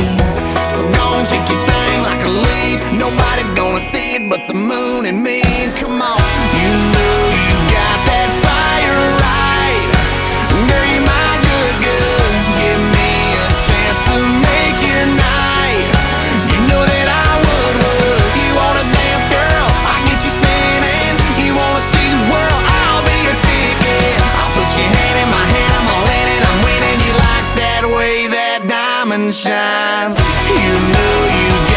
night. So gon' shake your thing like a leaf. Nobody gonna see it but the moon and me. Come on, you know you got that fire right. Girl, you might do it good. Give me a chance to make your night. You know that I would. You wanna dance, girl? I'll get you spinning. You wanna see the world? I'll be your ticket. I'll put your hand in my hand. I'm all in it. I'm winning. You like that way that diamond shines. You know you